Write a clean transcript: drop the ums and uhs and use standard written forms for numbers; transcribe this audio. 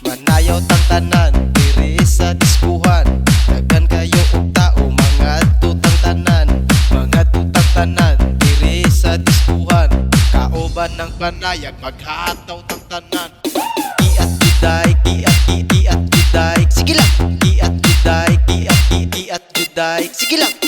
Manayaw tang tanan diri sa diskuhan. Daghan kayo og tao mga tutang tanan. Mga tutang tanan diri sa diskuhan. Kauban ng panayag maghataw tang tanan. Iat juday, iat juday. Sige lang. Iat juday, iat juday. Sige lang.